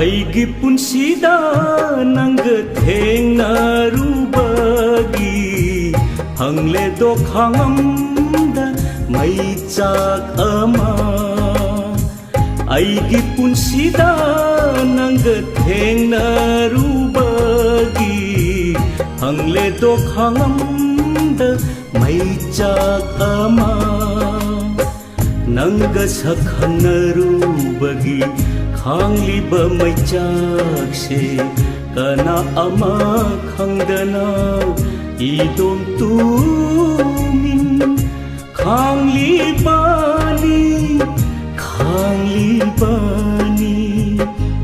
ꯑꯩꯒꯤ ꯄꯨꯟꯁꯤꯗ ꯅꯪꯒ ꯊꯦꯡꯅꯔꯨꯕꯒꯤ ꯍꯪꯂꯦꯗꯣ ꯈꯥꯡꯉꯝꯗ ꯃꯩꯆꯥꯛ ꯑꯃ ꯑꯩꯒꯤ ꯄꯨꯟꯁꯤꯗ ꯅꯪꯒ ꯊꯦꯡꯅꯔꯨꯕꯒꯤ ꯍꯪꯂꯦꯗꯣ ꯈꯥꯡꯉꯝꯗ ꯃꯩꯆꯥꯛ ꯑꯃ ꯅꯪꯒ ꯁꯛꯈꯪꯅꯔꯨꯕꯒꯤ ꯈꯥꯡꯂꯤꯕ ꯃꯩꯆꯥꯛꯁꯦ ꯀꯅꯥ ꯑꯃ ꯈꯪꯗꯅ 이동 뚜민 강리바니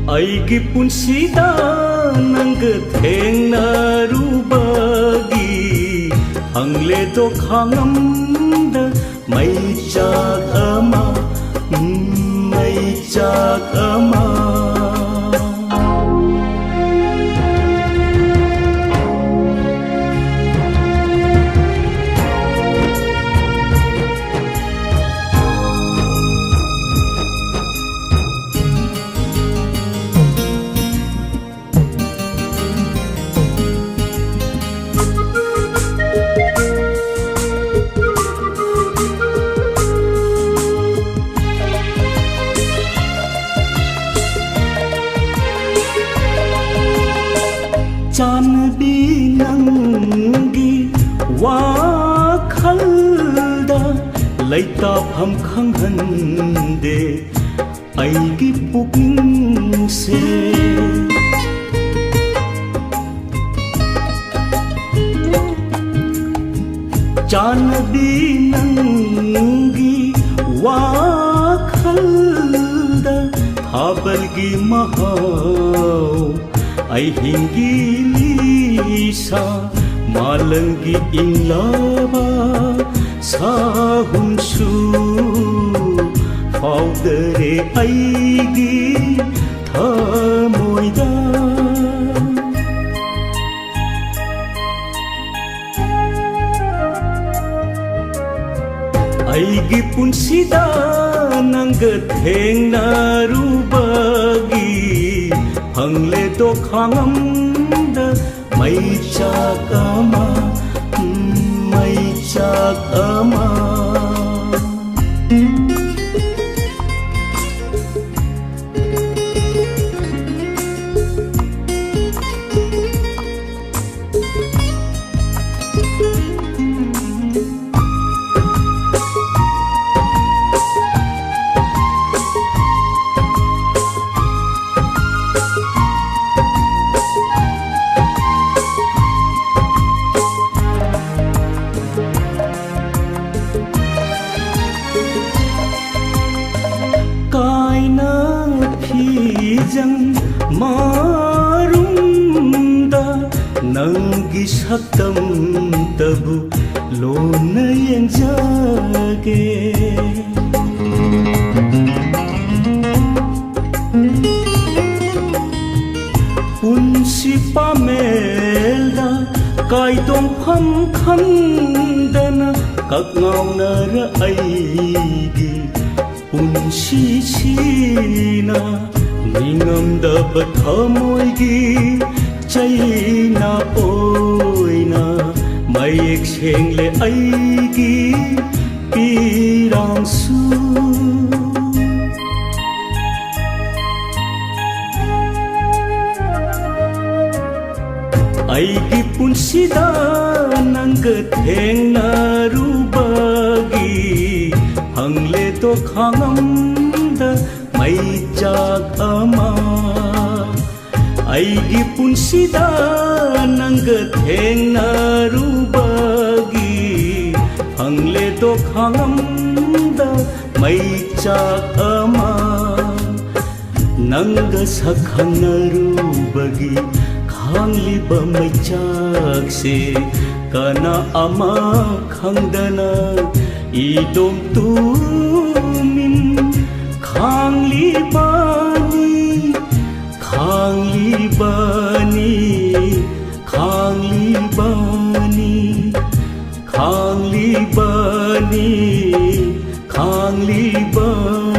아이기 뿐시다 난그 탱나루바기 항레도 강함다 마이짝 아마 마이짝 아마 짠비 낭기 와칼다 레이타밤 강한데 아이기 뿡세 짠비 낭기 와칼다 하벌기 마하오 아이hingi lisa malangi inglaba sahunsu faudare aigi thamoida aigi punsida nangga thengnaruba 항레도 강함다 마이짝 아마 마이짝 아마 마룬다 낭기 삭담다부 로나 연자게 운시 파멜다 가이동 팜칸다나 각나오나라 아이기 운시시나 닝엄다바 타모이기 차이나 오이나 마이엑 생레 아이기 비랑수 아이기 뿐시다 난그 탱나루바기 항레도 강함다 마이짝 아마 아이기 뿐시다 난그 탱나루바기 항레도 강함다 마이짝 아마 난가 사칸나루바기 강리바 마이짝세 가나 아마 강다나 이동 뚜민 강리바니 강리바니 강리바니 강리바니 강리바니